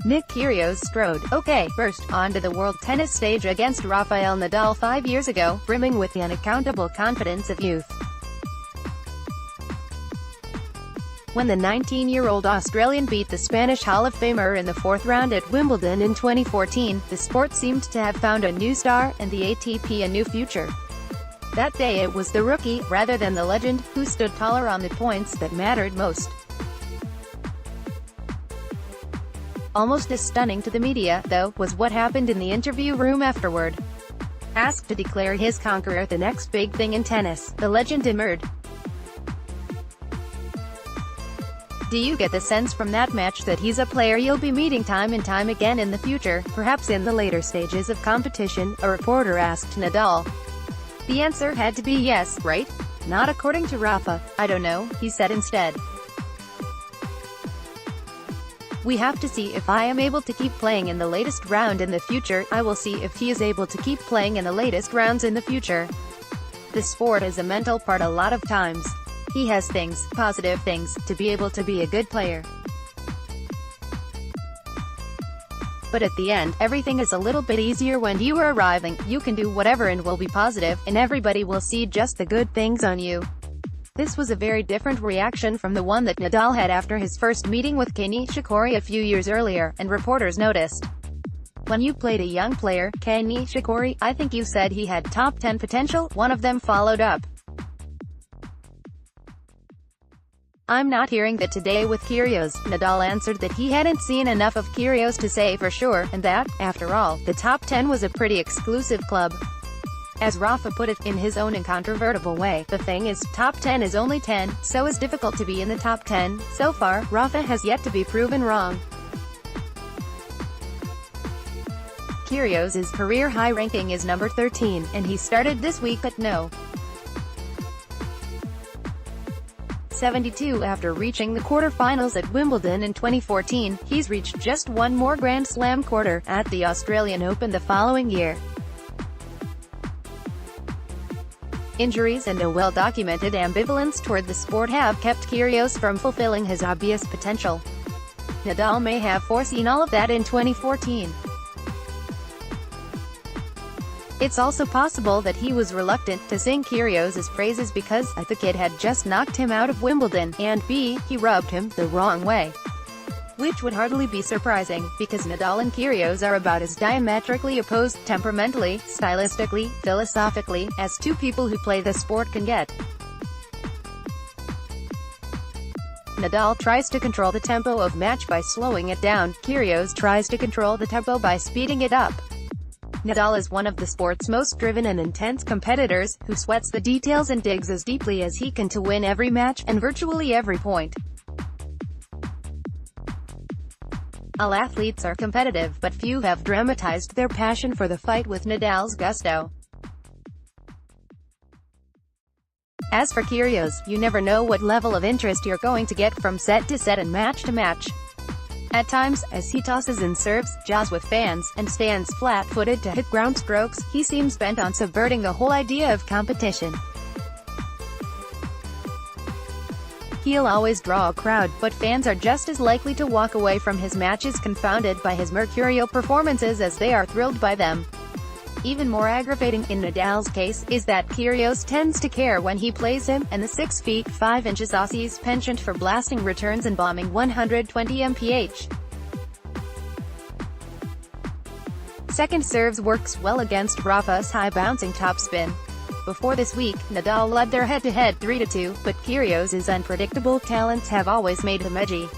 Nick Kyrgios strode. Okay, first, onto the world tennis stage against Rafael Nadal 5 years ago, brimming with the unaccountable confidence of youth. When the 19-year-old Australian beat the Spanish Hall of Famer in the fourth round at Wimbledon in 2014, the sport seemed to have found a new star, and the ATP a new future. That day it was the rookie, rather than the legend, who stood taller on the points that mattered most. Almost as stunning to the media, though, was what happened in the interview room afterward. Asked to declare his conqueror the next big thing in tennis, the legend demurred. "Do you get the sense from that match that he's a player you'll be meeting time and time again in the future, perhaps in the later stages of competition?" a reporter asked Nadal. The answer had to be yes, right? "Not according to Rafa. I don't know," he said instead. "We have to see if I am able to keep playing in the latest round in the future. I will see if he is able to keep playing in the latest rounds in the future. The sport is a mental part a lot of times. He has things, positive things, to be able to be a good player. But at the end, everything is a little bit easier when you are arriving. You can do whatever and will be positive, and everybody will see just the good things on you." This was a very different reaction from the one that Nadal had after his first meeting with Kei Nishikori a few years earlier, and reporters noticed. "When you played a young player, Kei Nishikori, I think you said he had top 10 potential," one of them followed up. "I'm not hearing that today with Kyrgios." Nadal answered that he hadn't seen enough of Kyrgios to say for sure, and that, after all, the top 10 was a pretty exclusive club. As Rafa put it, in his own incontrovertible way, "The thing is, top 10 is only 10, so it's difficult to be in the top 10. So far, Rafa has yet to be proven wrong." Kyrgios' career high ranking is number 13, and he started this week at No. 72 after reaching the quarter-finals at Wimbledon in 2014. He's reached just one more Grand Slam quarter, at the Australian Open the following year. Injuries and a well-documented ambivalence toward the sport have kept Kyrgios from fulfilling his obvious potential. Nadal may have foreseen all of that in 2014. It's also possible that he was reluctant to sing Kyrgios' praises because A, the kid had just knocked him out of Wimbledon, and B, he rubbed him the wrong way. Which would hardly be surprising, because Nadal and Kyrgios are about as diametrically opposed, temperamentally, stylistically, philosophically, as two people who play the sport can get. Nadal tries to control the tempo of match by slowing it down. Kyrgios tries to control the tempo by speeding it up. Nadal is one of the sport's most driven and intense competitors, who sweats the details and digs as deeply as he can to win every match, and virtually every point. All athletes are competitive, but few have dramatized their passion for the fight with Nadal's gusto. As for Kyrgios, you never know what level of interest you're going to get from set to set and match to match. At times, as he tosses and serves, jaws with fans, and stands flat-footed to hit ground strokes, he seems bent on subverting the whole idea of competition. He'll always draw a crowd, but fans are just as likely to walk away from his matches confounded by his mercurial performances as they are thrilled by them. Even more aggravating, in Nadal's case, is that Kyrgios tends to care when he plays him, and the 6 feet 5 inches Aussie's penchant for blasting returns and bombing 120 mph. Second serves works well against Rafa's high-bouncing topspin. Before this week, Nadal led their head-to-head 3-2, but Kyrgios' unpredictable talents have always made him edgy.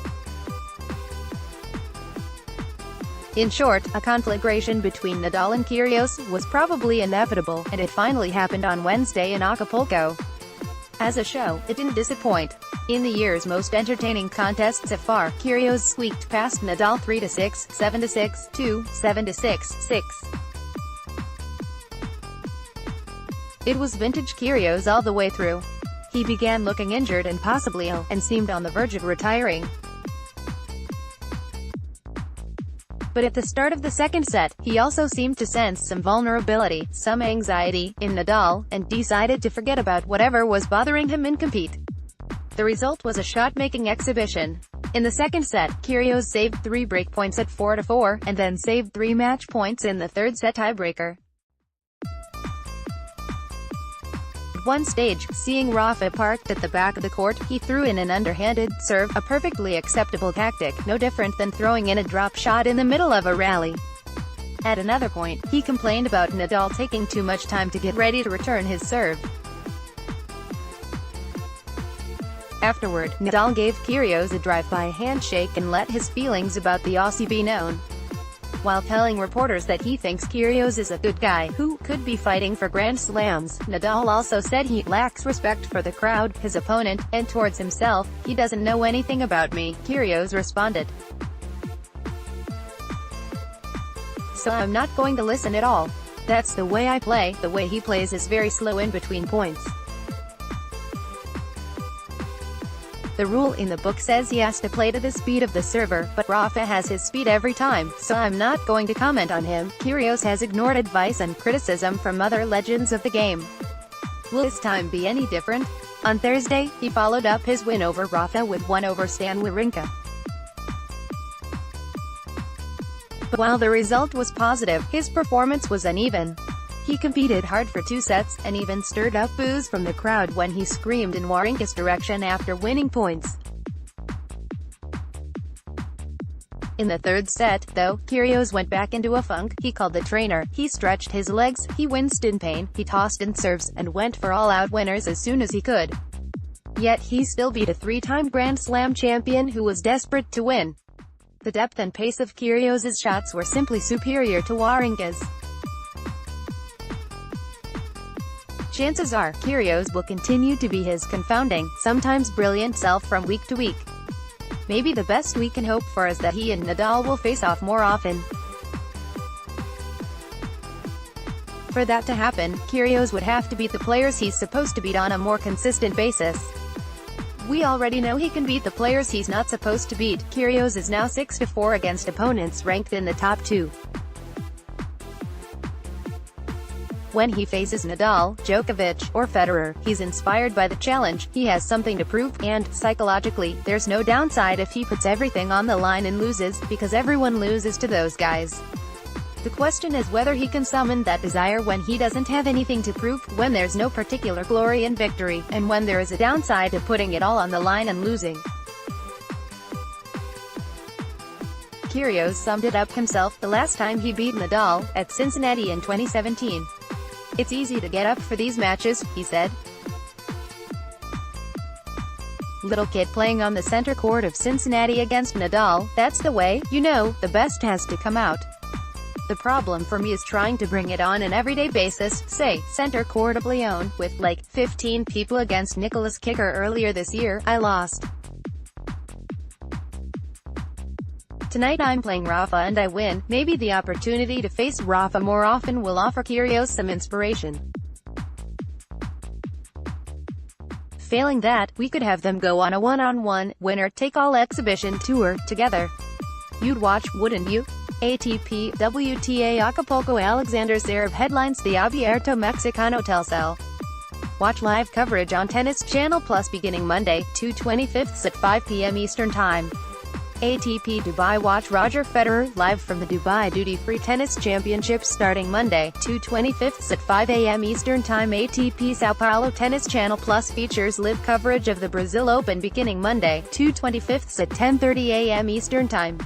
In short, a conflagration between Nadal and Kyrgios was probably inevitable, and it finally happened on Wednesday in Acapulco. As a show, it didn't disappoint. In the year's most entertaining contest so far, Kyrgios squeaked past Nadal 3-6, 7-6, 2, 7-6, 6. It was vintage Kyrgios all the way through. He began looking injured and possibly ill, and seemed on the verge of retiring. But at the start of the second set, he also seemed to sense some vulnerability, some anxiety, in Nadal, and decided to forget about whatever was bothering him and compete. The result was a shot-making exhibition. In the second set, Kyrgios saved 3 break points at 4-4, and then saved 3 match points in the third set tiebreaker. At one stage, seeing Rafa parked at the back of the court, he threw in an underhanded serve, a perfectly acceptable tactic, no different than throwing in a drop shot in the middle of a rally. At another point, he complained about Nadal taking too much time to get ready to return his serve. Afterward, Nadal gave Kyrgios a drive-by handshake and let his feelings about the Aussie be known. While telling reporters that he thinks Kyrgios is a good guy, who could be fighting for Grand Slams, Nadal also said he lacks respect for the crowd, his opponent, and towards himself. "He doesn't know anything about me," Kyrgios responded. "So I'm not going to listen at all. That's the way I play." The way he plays is very slow in between points. The rule in the book says he has to play to the speed of the server, but Rafa has his speed every time, so I'm not going to comment on him. Kyrgios has ignored advice and criticism from other legends of the game. Will this time be any different? On Thursday, he followed up his win over Rafa with one over Stan Wawrinka. But while the result was positive, his performance was uneven. He competed hard for 2 sets, and even stirred up boos from the crowd when he screamed in Wawrinka's direction after winning points. In the third set, though, Kyrgios went back into a funk. He called the trainer, he stretched his legs, he winced in pain, he tossed in serves, and went for all-out winners as soon as he could. Yet he still beat a 3-time Grand Slam champion who was desperate to win. The depth and pace of Kyrgios's shots were simply superior to Wawrinka's. Chances are, Kyrgios will continue to be his confounding, sometimes brilliant self from week to week. Maybe the best we can hope for is that he and Nadal will face off more often. For that to happen, Kyrgios would have to beat the players he's supposed to beat on a more consistent basis. We already know he can beat the players he's not supposed to beat. Kyrgios is now 6-4 against opponents ranked in the top 2. When he faces Nadal, Djokovic, or Federer, he's inspired by the challenge, he has something to prove, and, psychologically, there's no downside if he puts everything on the line and loses, because everyone loses to those guys. The question is whether he can summon that desire when he doesn't have anything to prove, when there's no particular glory in victory, and when there is a downside to putting it all on the line and losing. Kyrgios summed it up himself the last time he beat Nadal, at Cincinnati in 2017. "It's easy to get up for these matches," he said. "Little kid playing on the center court of Cincinnati against Nadal, that's the way, you know, the best has to come out. The problem for me is trying to bring it on an everyday basis, say, center court of Lyon, with, like, 15 people against Nicholas Kicker earlier this year, I lost. Tonight I'm playing Rafa and I win. Maybe the opportunity to face Rafa more often will offer Kyrgios some inspiration. Failing that, we could have them go on a one-on-one, winner-take-all exhibition tour, together. You'd watch, wouldn't you?" ATP, WTA Acapulco. Alexander Zverev headlines the Abierto Mexicano Telcel. Watch live coverage on Tennis Channel Plus beginning Monday, 2/25 at 5 p.m. Eastern Time. ATP Dubai. Watch Roger Federer, live from the Dubai Duty Free Tennis Championships starting Monday, 2/25 at 5 a.m. Eastern Time. ATP Sao Paulo. Tennis Channel Plus features live coverage of the Brazil Open beginning Monday, 2/25 at 10:30 a.m. Eastern Time.